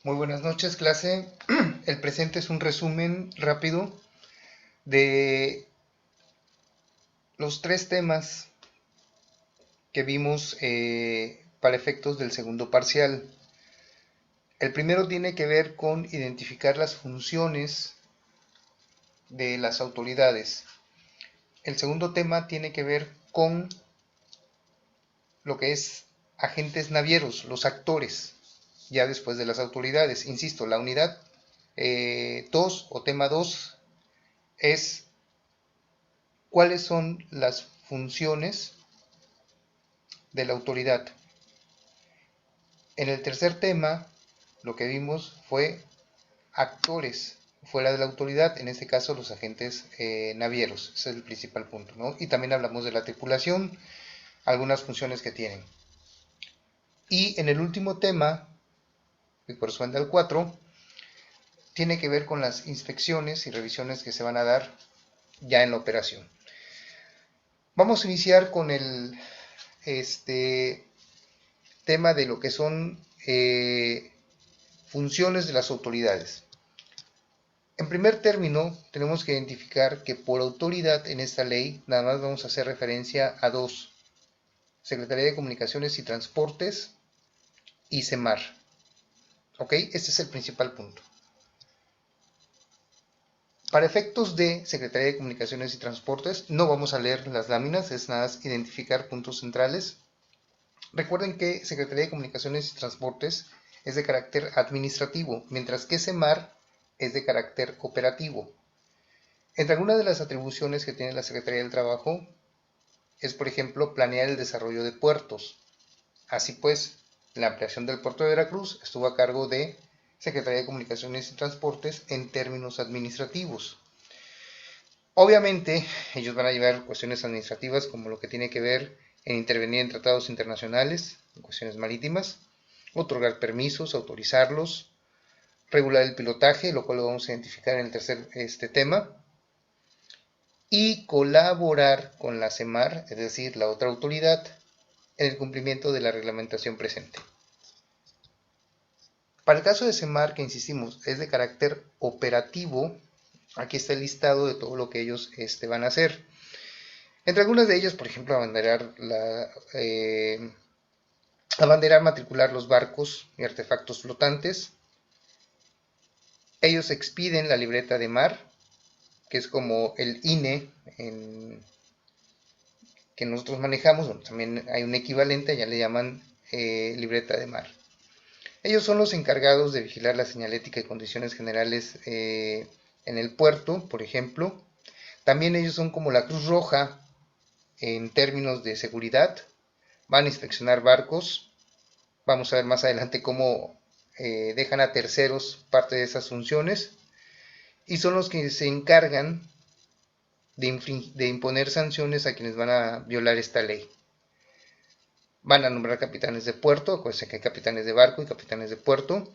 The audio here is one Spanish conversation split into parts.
Muy buenas noches, clase. El presente es un resumen rápido de los tres temas que vimos para efectos del segundo parcial. El primero tiene que ver con identificar las funciones de las autoridades. El segundo tema tiene que ver con lo que es agentes navieros, los actores, ya después de las autoridades. Insisto, la unidad 2 o tema 2 es cuáles son las funciones de la autoridad. En el tercer tema, lo que vimos fue actores fuera de la autoridad, en este caso los agentes navieros, ese es el principal punto, ¿no? Y también hablamos de la tripulación, algunas funciones que tienen. Y en el último tema, que corresponde al 4, tiene que ver con las inspecciones y revisiones que se van a dar ya en la operación. Vamos a iniciar con el tema de lo que son funciones de las autoridades. En primer término, tenemos que identificar que por autoridad en esta ley nada más vamos a hacer referencia a dos: Secretaría de Comunicaciones y Transportes y SEMAR. ¿Ok? Este es el principal punto. Para efectos de Secretaría de Comunicaciones y Transportes, no vamos a leer las láminas, es nada más identificar puntos centrales. Recuerden que Secretaría de Comunicaciones y Transportes es de carácter administrativo, mientras que SEMAR es de carácter operativo. Entre algunas de las atribuciones que tiene la Secretaría del Trabajo es, por ejemplo, planear el desarrollo de puertos. Así pues, la ampliación del puerto de Veracruz estuvo a cargo de Secretaría de Comunicaciones y Transportes en términos administrativos. Obviamente, ellos van a llevar cuestiones administrativas como lo que tiene que ver en intervenir en tratados internacionales, en cuestiones marítimas, otorgar permisos, autorizarlos, regular el pilotaje, lo cual lo vamos a identificar en el tercer tema, y colaborar con la SEMAR, es decir, la otra autoridad, en el cumplimiento de la reglamentación presente. Para el caso de SEMAR, que insistimos, es de carácter operativo, aquí está el listado de todo lo que ellos van a hacer. Entre algunas de ellas, por ejemplo, abanderar, matricular los barcos y artefactos flotantes. Ellos expiden la libreta de mar, que es como el INE que nosotros manejamos. Bueno, también hay un equivalente, ya le llaman libreta de mar. Ellos son los encargados de vigilar la señalética y condiciones generales en el puerto, por ejemplo. También ellos son como la Cruz Roja en términos de seguridad. Van a inspeccionar barcos. Vamos a ver más adelante cómo dejan a terceros parte de esas funciones. Y son los que se encargan de imponer sanciones a quienes van a violar esta ley. Van a nombrar capitanes de puerto, acuérdense que hay capitanes de barco y capitanes de puerto.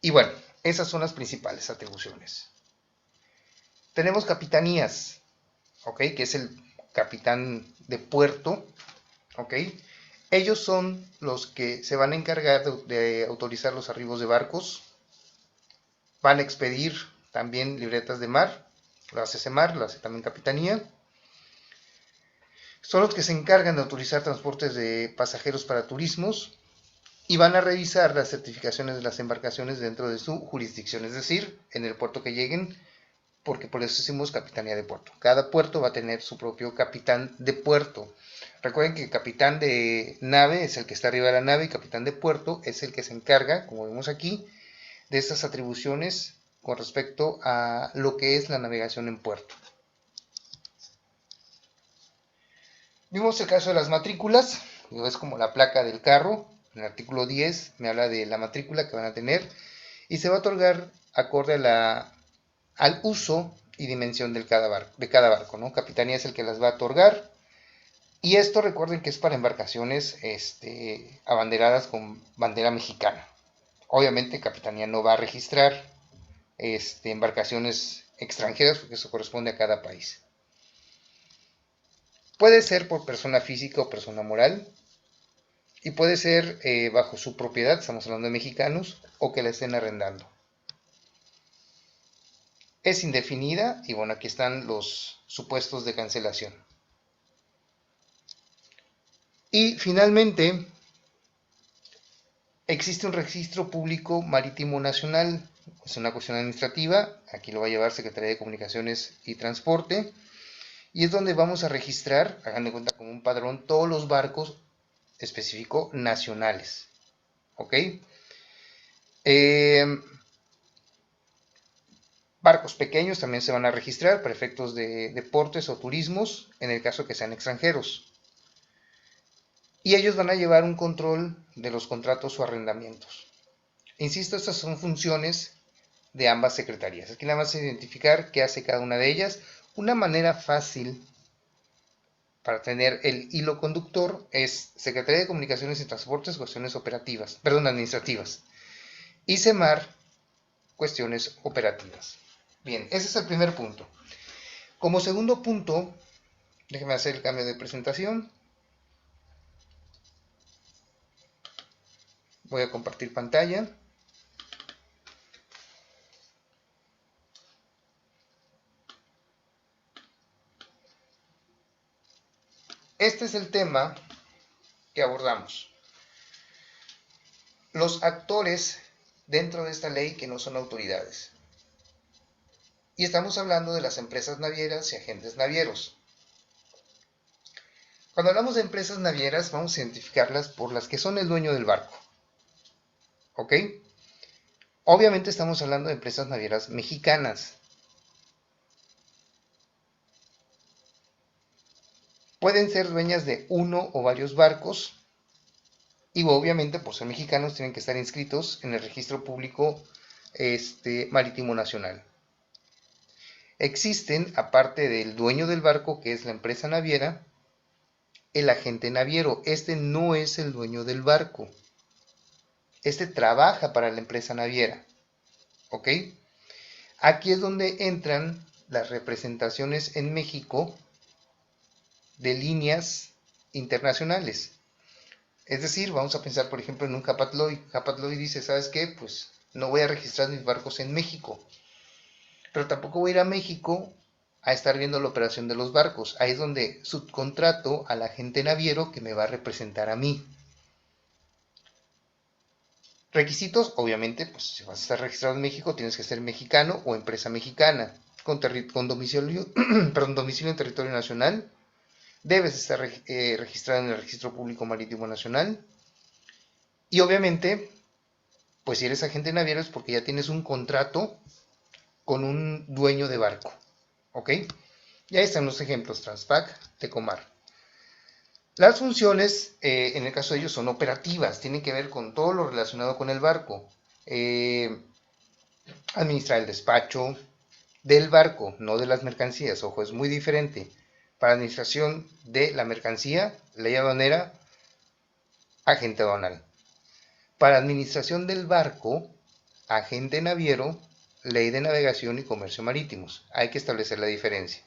Y bueno, esas son las principales atribuciones. Tenemos capitanías, ¿ok? Que es el capitán de puerto, ¿ok? Ellos son los que se van a encargar de autorizar los arribos de barcos. Van a expedir también libretas de mar, lo hace SEMAR, lo hace también capitanía. Son los que se encargan de autorizar transportes de pasajeros para turismos y van a revisar las certificaciones de las embarcaciones dentro de su jurisdicción, es decir, en el puerto que lleguen, porque por eso decimos capitanía de puerto. Cada puerto va a tener su propio capitán de puerto. Recuerden que el capitán de nave es el que está arriba de la nave y capitán de puerto es el que se encarga, como vemos aquí, de estas atribuciones con respecto a lo que es la navegación en puerto. Vimos el caso de las matrículas, es como la placa del carro. En el artículo 10 me habla de la matrícula que van a tener y se va a otorgar acorde al uso y dimensión de cada barco, ¿no? Capitanía es el que las va a otorgar. Y esto recuerden que es para embarcaciones abanderadas con bandera mexicana. Obviamente Capitanía no va a registrar embarcaciones extranjeras porque eso corresponde a cada país. Puede ser por persona física o persona moral. Y puede ser bajo su propiedad, estamos hablando de mexicanos, o que la estén arrendando. Es indefinida y bueno, aquí están los supuestos de cancelación. Y finalmente, existe un registro público marítimo nacional. Es una cuestión administrativa, aquí lo va a llevar Secretaría de Comunicaciones y Transporte. Y es donde vamos a registrar, hagan de cuenta como un padrón, todos los barcos específico nacionales. ¿Ok? Barcos pequeños también se van a registrar para efectos de deportes o turismos, en el caso que sean extranjeros. Y ellos van a llevar un control de los contratos o arrendamientos. Insisto, estas son funciones de ambas secretarías. Aquí nada más es identificar qué hace cada una de ellas. Una manera fácil para tener el hilo conductor es Secretaría de Comunicaciones y Transportes, cuestiones operativas, perdón, administrativas. Y SEMAR, cuestiones operativas. Bien, ese es el primer punto. Como segundo punto, déjenme hacer el cambio de presentación. Voy a compartir pantalla. Este es el tema que abordamos. Los actores dentro de esta ley que no son autoridades. Y estamos hablando de las empresas navieras y agentes navieros. Cuando hablamos de empresas navieras, vamos a identificarlas por las que son el dueño del barco. ¿Ok? Obviamente estamos hablando de empresas navieras mexicanas. Pueden ser dueñas de uno o varios barcos. Y obviamente, por ser mexicanos, tienen que estar inscritos en el registro público marítimo nacional. Existen, aparte del dueño del barco, que es la empresa naviera, el agente naviero. Este no es el dueño del barco. Este trabaja para la empresa naviera. ¿Ok? Aquí es donde entran las representaciones en México de líneas internacionales. Es decir, vamos a pensar, por ejemplo, en un Hapag-Lloyd. Hapag-Lloyd dice, ¿sabes qué? Pues no voy a registrar mis barcos en México. Pero tampoco voy a ir a México a estar viendo la operación de los barcos. Ahí es donde subcontrato al agente naviero que me va a representar a mí. Requisitos, obviamente, pues si vas a estar registrado en México, tienes que ser mexicano o empresa mexicana, con domicilio, domicilio en territorio nacional. Debes estar registrado en el Registro Público Marítimo Nacional. Y obviamente, pues si eres agente naviero es porque ya tienes un contrato con un dueño de barco. ¿Ok? Y ahí están los ejemplos, Transpac, Tecomar. Las funciones, en el caso de ellos, son operativas, tienen que ver con todo lo relacionado con el barco. Administrar el despacho del barco, no de las mercancías, ojo, es muy diferente. Para administración de la mercancía, ley aduanera, agente aduanal. Para administración del barco, agente naviero, ley de navegación y comercio marítimos. Hay que establecer la diferencia.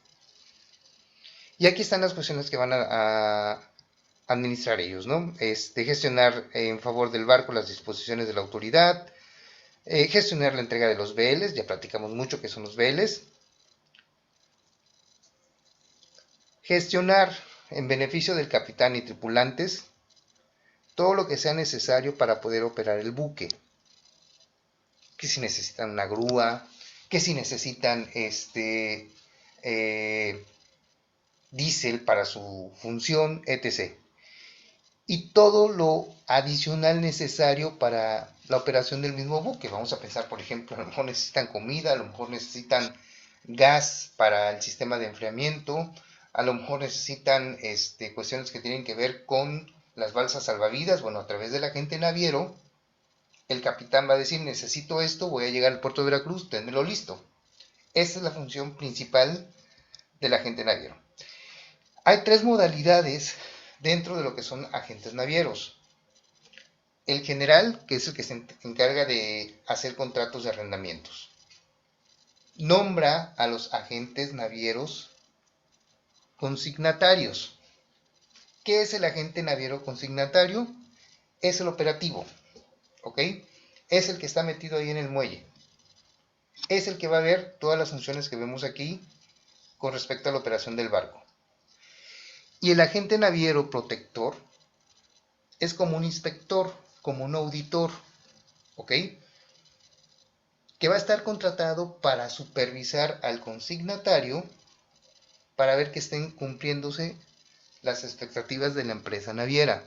Y aquí están las cuestiones que van a administrar ellos, ¿no? Gestionar en favor del barco las disposiciones de la autoridad, gestionar la entrega de los BLs, ya platicamos mucho qué son los BLs, gestionar en beneficio del capitán y tripulantes todo lo que sea necesario para poder operar el buque, que si necesitan una grúa, que si necesitan diésel para su función, etc. Y todo lo adicional necesario para la operación del mismo buque. Vamos a pensar, por ejemplo, a lo mejor necesitan comida, a lo mejor necesitan gas para el sistema de enfriamiento, a lo mejor necesitan cuestiones que tienen que ver con las balsas salvavidas. Bueno, a través del agente naviero, el capitán va a decir, necesito esto, voy a llegar al puerto de Veracruz, ténmelo listo. Esa es la función principal del agente naviero. Hay tres modalidades dentro de lo que son agentes navieros. El general, que es el que se encarga de hacer contratos de arrendamientos. Nombra a los agentes navieros consignatarios. ¿Qué es el agente naviero consignatario? es el operativo, ¿ok? Es el que está metido ahí en el muelle. Es el que va a ver todas las funciones que vemos aquí con respecto a la operación del barco. Y el agente naviero protector es como un inspector, como un auditor, ¿ok? Que va a estar contratado para supervisar al consignatario para ver que estén cumpliéndose las expectativas de la empresa naviera.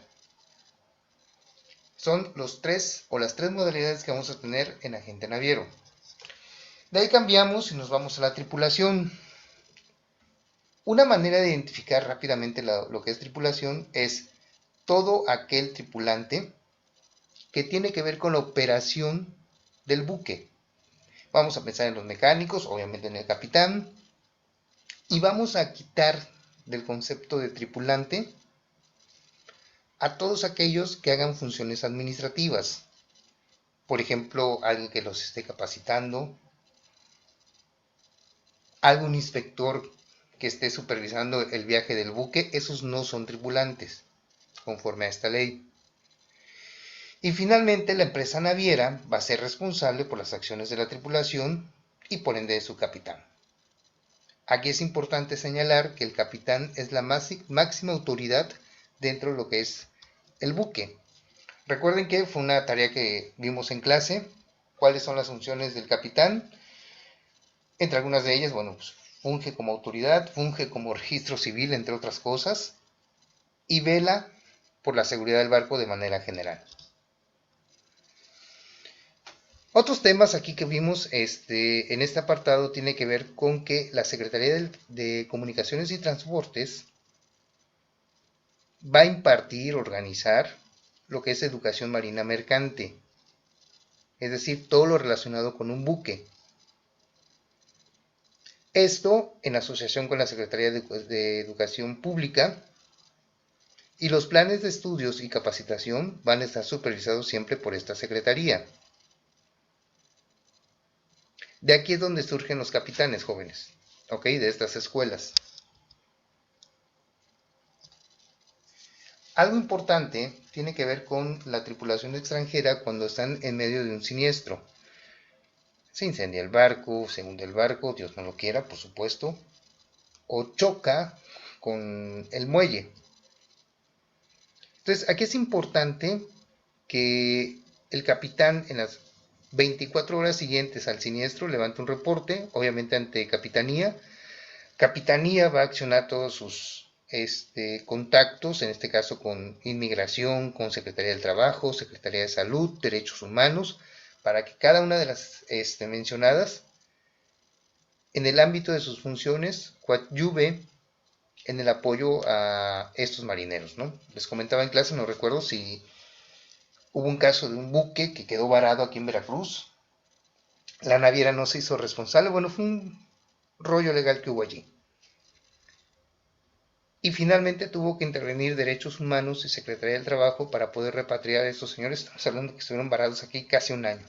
Son los tres o las tres modalidades que vamos a tener en agente naviero. De ahí cambiamos y nos vamos a la tripulación. Una manera de identificar rápidamente lo que es tripulación es todo aquel tripulante que tiene que ver con la operación del buque. Vamos a pensar en los mecánicos, obviamente en el capitán, y vamos a quitar del concepto de tripulante a todos aquellos que hagan funciones administrativas. Por ejemplo, alguien que los esté capacitando, algún inspector que esté supervisando el viaje del buque, esos no son tripulantes, conforme a esta ley. Y finalmente, la empresa naviera va a ser responsable por las acciones de la tripulación y por ende de su capitán. Aquí es importante señalar que el capitán es la máxima autoridad dentro de lo que es el buque. Recuerden que fue una tarea que vimos en clase, cuáles son las funciones del capitán. Entre algunas de ellas, bueno, pues funge como autoridad, funge como registro civil, entre otras cosas, y vela por la seguridad del barco de manera general. Otros temas aquí que vimos en este apartado tiene que ver con que la Secretaría de Comunicaciones y Transportes va a impartir, organizar lo que es educación marina mercante, es decir, todo lo relacionado con un buque. Esto en asociación con la Secretaría de Educación Pública, y los planes de estudios y capacitación van a estar supervisados siempre por esta Secretaría. De aquí es donde surgen los capitanes jóvenes, ¿ok? De estas escuelas. Algo importante tiene que ver con la tripulación extranjera cuando están en medio de un siniestro. Se incendia el barco, se hunde el barco, Dios no lo quiera, por supuesto, o choca con el muelle. Entonces, aquí es importante que el capitán en las 24 horas siguientes al siniestro levante un reporte, obviamente ante Capitanía. Capitanía va a accionar todos sus contactos, en este caso con Inmigración, con Secretaría del Trabajo, Secretaría de Salud, Derechos Humanos, para que cada una de las mencionadas, en el ámbito de sus funciones, coadyuve en el apoyo a estos marineros, ¿no? Les comentaba en clase, no recuerdo si hubo un caso de un buque que quedó varado aquí en Veracruz. La naviera no se hizo responsable. Bueno, fue un rollo legal que hubo allí. Y finalmente tuvo que intervenir Derechos Humanos y Secretaría del Trabajo para poder repatriar a estos señores. Estamos hablando que estuvieron varados aquí casi un año.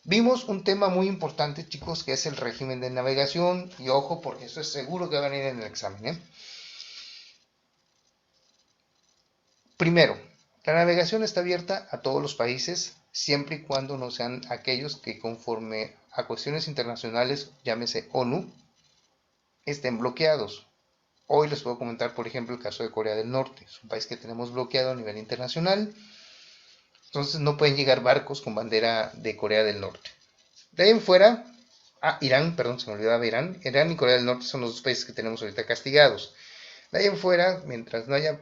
Vimos un tema muy importante, chicos, que es el régimen de navegación. Y ojo, porque esto es seguro que va a venir en el examen, ¿eh? Primero, la navegación está abierta a todos los países, siempre y cuando no sean aquellos que conforme a cuestiones internacionales, llámese ONU, estén bloqueados. Hoy les puedo comentar, por ejemplo, el caso de Corea del Norte. Es un país que tenemos bloqueado a nivel internacional. Entonces no pueden llegar barcos con bandera de Corea del Norte. De ahí en fuera, Irán, perdón, se me olvidaba Irán. Irán y Corea del Norte son los dos países que tenemos ahorita castigados. De ahí en fuera, mientras no haya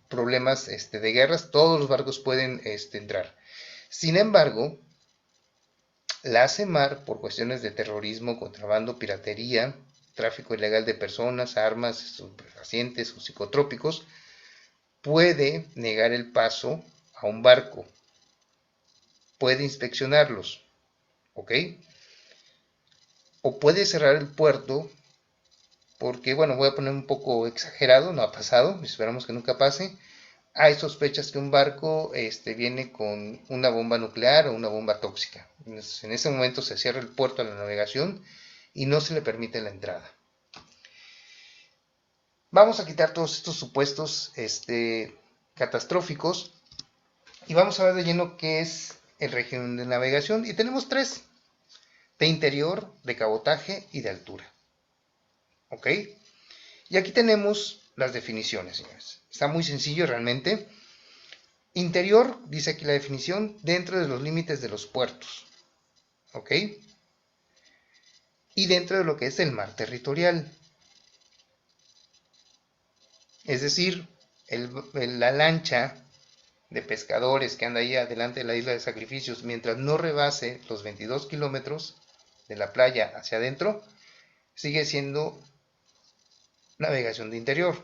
problemas de guerras, todos los barcos pueden entrar. Sin embargo, la CEMAR, por cuestiones de terrorismo, contrabando, piratería, tráfico ilegal de personas, armas, estupefacientes o psicotrópicos, puede negar el paso a un barco, puede inspeccionarlos, ¿ok? O puede cerrar el puerto porque, bueno, voy a poner un poco exagerado, no ha pasado, esperamos que nunca pase. Hay sospechas que un barco viene con una bomba nuclear o una bomba tóxica. En ese momento se cierra el puerto a la navegación y no se le permite la entrada. Vamos a quitar todos estos supuestos catastróficos. Y vamos a ver de lleno qué es el régimen de navegación. Y tenemos tres: de interior, de cabotaje y de altura. ¿Ok? Y aquí tenemos las definiciones, señores. Está muy sencillo realmente. Interior, dice aquí la definición, dentro de los límites de los puertos. ¿Ok? Y dentro de lo que es el mar territorial. Es decir, la lancha de pescadores que anda ahí adelante de la isla de Sacrificios, mientras no rebase los 22 kilómetros de la playa hacia adentro, sigue siendo navegación de interior.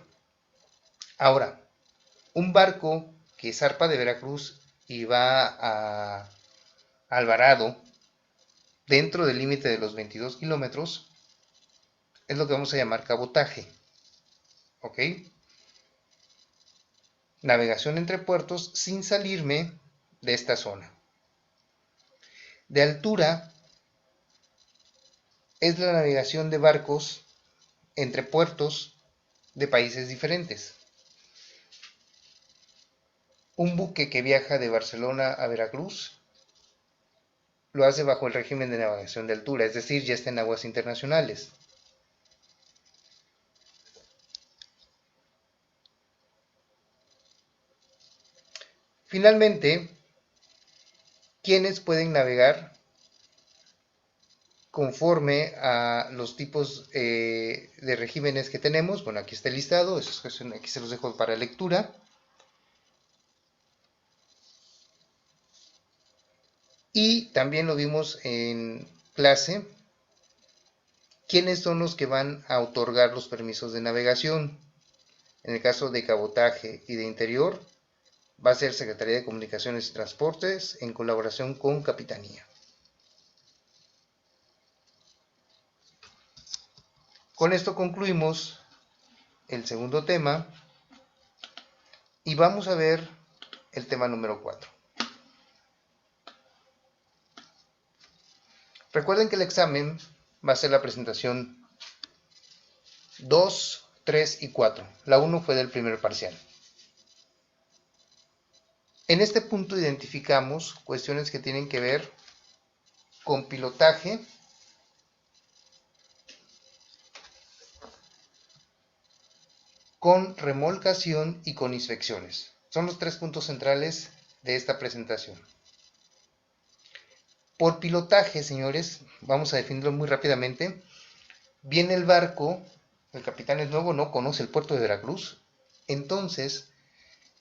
Ahora, un barco que zarpa de Veracruz y va a Alvarado, dentro del límite de los 22 kilómetros, es lo que vamos a llamar cabotaje. ¿Ok? Navegación entre puertos sin salirme de esta zona. De altura es la navegación de barcos entre puertos de países diferentes. Un buque que viaja de Barcelona a Veracruz lo hace bajo el régimen de navegación de altura, es decir, ya está en aguas internacionales. Finalmente, ¿quiénes pueden navegar conforme a los tipos de regímenes que tenemos? Bueno, aquí está el listado, aquí se los dejo para lectura. Y también lo vimos en clase, quiénes son los que van a otorgar los permisos de navegación. En el caso de cabotaje y de interior, va a ser Secretaría de Comunicaciones y Transportes en colaboración con Capitanía. Con esto concluimos el segundo tema y vamos a ver el tema número 4. Recuerden que el examen va a ser la presentación 2, 3 y 4. La 1 fue del primer parcial. En este punto identificamos cuestiones que tienen que ver con pilotaje, con remolcación y con inspecciones. Son los tres puntos centrales de esta presentación. Por pilotaje, señores, vamos a definirlo muy rápidamente. Viene el barco, el capitán es nuevo, no conoce el puerto de Veracruz. Entonces,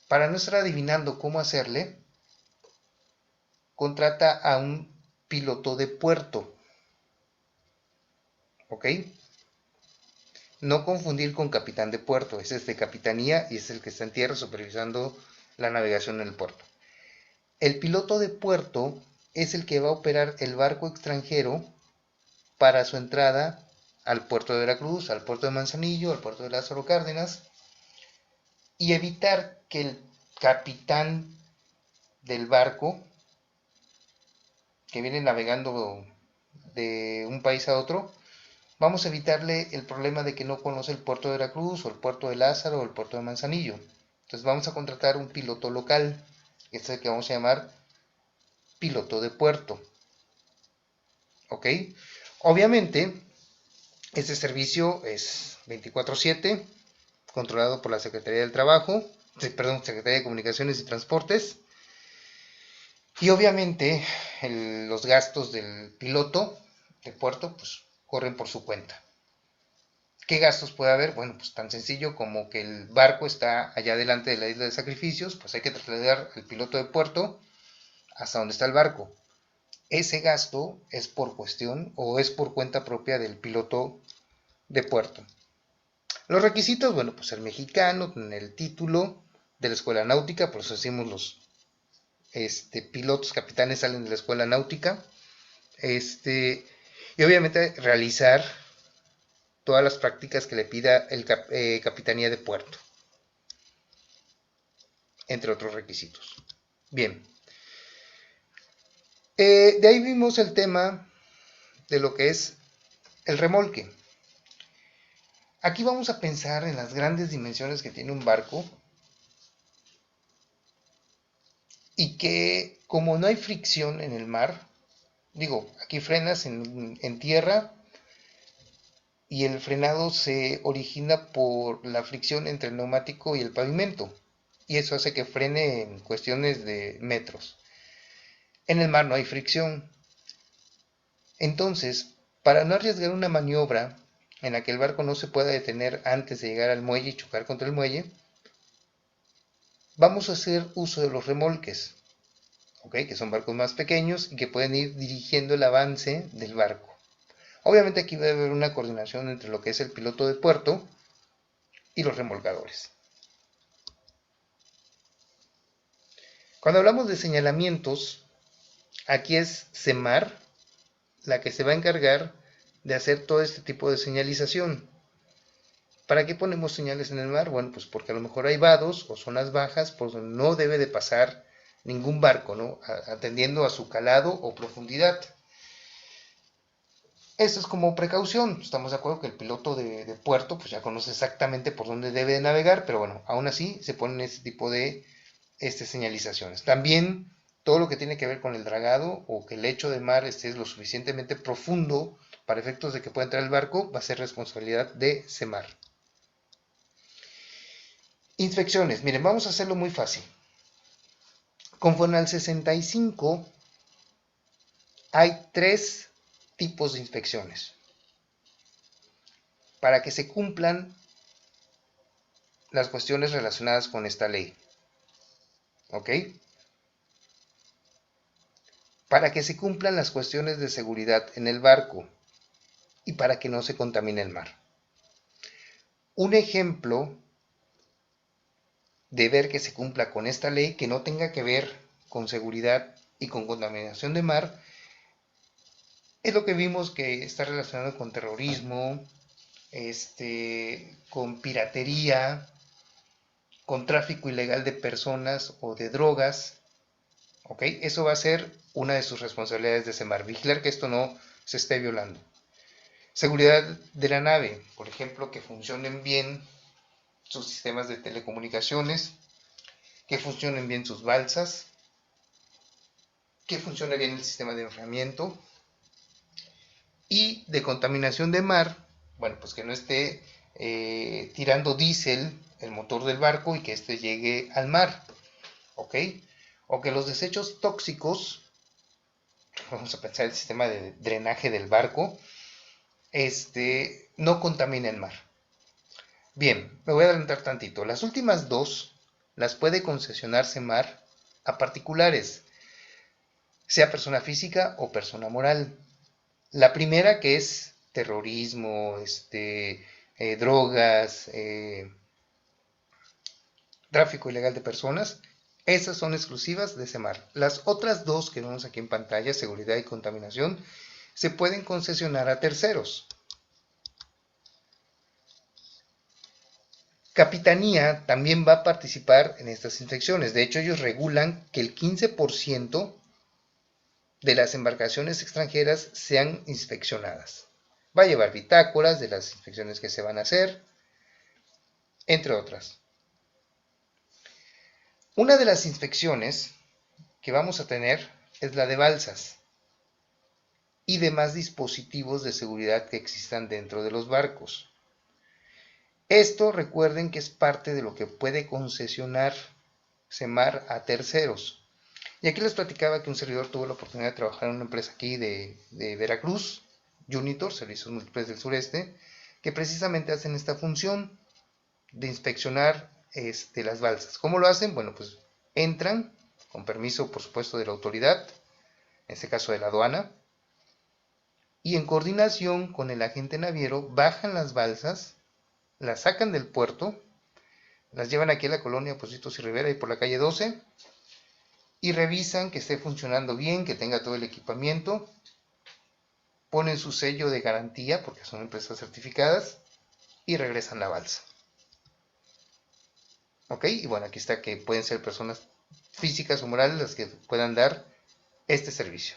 para no estar adivinando cómo hacerle, contrata a un piloto de puerto. ¿Ok? No confundir con capitán de puerto, ese es de capitanía y es el que está en tierra supervisando la navegación en el puerto. El piloto de puerto es el que va a operar el barco extranjero para su entrada al puerto de Veracruz, al puerto de Manzanillo, al puerto de Lázaro Cárdenas, y evitar que el capitán del barco que viene navegando de un país a otro, vamos a evitarle el problema de que no conoce el puerto de Veracruz o el puerto de Lázaro o el puerto de Manzanillo. Entonces vamos a contratar un piloto local, este es el que vamos a llamar piloto de puerto. ¿Ok? Obviamente, este servicio es 24/7, controlado por la Secretaría del Trabajo, Secretaría de Comunicaciones y Transportes. Y obviamente los gastos del piloto de puerto pues corren por su cuenta. ¿Qué gastos puede haber? Bueno, pues tan sencillo como que el barco está allá delante de la isla de Sacrificios, pues hay que trasladar al piloto de puerto hasta donde está el barco. Ese gasto es por cuestión o es por cuenta propia del piloto de puerto. Los requisitos, bueno, pues ser mexicano, tener el título de la escuela náutica, por eso decimos los pilotos capitanes salen de la escuela náutica, y obviamente realizar todas las prácticas que le pida el Capitanía de Puerto, entre otros requisitos. Bien, de ahí vimos el tema de lo que es el remolque. Aquí vamos a pensar en las grandes dimensiones que tiene un barco que como no hay fricción en el mar, digo, aquí frenas en tierra y el frenado se origina por la fricción entre el neumático y el pavimento, y eso hace que frene en cuestiones de metros. En el mar no hay fricción. Entonces, para no arriesgar una maniobra en la que el barco no se pueda detener antes de llegar al muelle y chocar contra el muelle, vamos a hacer uso de los remolques, ¿ok? Que son barcos más pequeños y que pueden ir dirigiendo el avance del barco. Obviamente aquí debe haber una coordinación entre lo que es el piloto de puerto y los remolcadores. Cuando hablamos de señalamientos, aquí es SEMAR la que se va a encargar de hacer todo este tipo de señalización. ¿Para qué ponemos señales en el mar? Bueno, pues porque a lo mejor hay vados o zonas bajas por donde no debe de pasar ningún barco, ¿no? Atendiendo a su calado o profundidad. Esto es como precaución. Estamos de acuerdo que el piloto de puerto pues ya conoce exactamente por dónde debe de navegar, pero bueno, aún así se ponen este tipo de señalizaciones. También todo lo que tiene que ver con el dragado o que el lecho de mar esté lo suficientemente profundo para efectos de que pueda entrar el barco, va a ser responsabilidad de SEMAR. Inspecciones. Miren, vamos a hacerlo muy fácil. Conforme al 65, hay 3 tipos de inspecciones para que se cumplan las cuestiones relacionadas con esta ley. ¿Ok? Para que se cumplan las cuestiones de seguridad en el barco y para que no se contamine el mar. Un ejemplo de ver que se cumpla con esta ley que no tenga que ver con seguridad y con contaminación de mar es lo que vimos que está relacionado con terrorismo, con piratería, con tráfico ilegal de personas o de drogas. ¿Ok? Eso va a ser una de sus responsabilidades de SEMAR, vigilar que esto no se esté violando. Seguridad de la nave, por ejemplo, que funcionen bien sus sistemas de telecomunicaciones, que funcionen bien sus balsas, que funcione bien el sistema de enfriamiento, y de contaminación de mar, bueno, pues que no esté tirando diésel el motor del barco y que éste llegue al mar, ¿ok? O que los desechos tóxicos, vamos a pensar el sistema de drenaje del barco, no contamine el mar. Bien, me voy a adelantar tantito. Las últimas 2 las puede concesionar SEMAR a particulares, sea persona física o persona moral. La primera, que es terrorismo, drogas, tráfico ilegal de personas, esas son exclusivas de SEMAR. Las otras 2 que vemos aquí en pantalla, seguridad y contaminación, se pueden concesionar a terceros. Capitanía también va a participar en estas inspecciones. De hecho, ellos regulan que el 15% de las embarcaciones extranjeras sean inspeccionadas. Va a llevar bitácoras de las inspecciones que se van a hacer, entre otras. Una de las inspecciones que vamos a tener es la de balsas y demás dispositivos de seguridad que existan dentro de los barcos. Esto recuerden que es parte de lo que puede concesionar SEMAR a terceros. Y aquí les platicaba que un servidor tuvo la oportunidad de trabajar en una empresa aquí de Veracruz, Unitor, Servicios Múltiples del Sureste, que precisamente hacen esta función de inspeccionar las balsas. ¿Cómo lo hacen? Bueno, pues entran, con permiso por supuesto de la autoridad, en este caso de la aduana, y en coordinación con el agente naviero bajan las balsas, las sacan del puerto, las llevan aquí a la colonia Positos y Rivera y por la calle 12 y revisan que esté funcionando bien, que tenga todo el equipamiento, ponen su sello de garantía porque son empresas certificadas y regresan la balsa. ¿Ok? Y bueno, aquí está que pueden ser personas físicas o morales las que puedan dar este servicio.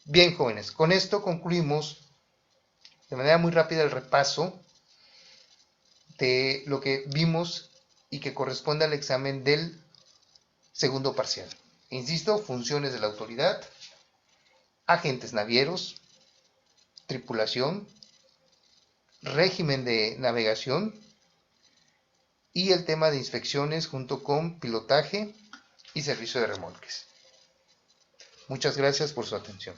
Bien, jóvenes, con esto concluimos de manera muy rápida el repaso de lo que vimos y que corresponde al examen del segundo parcial. Insisto, funciones de la autoridad, agentes navieros, tripulación, régimen de navegación y el tema de inspecciones junto con pilotaje y servicio de remolques. Muchas gracias por su atención.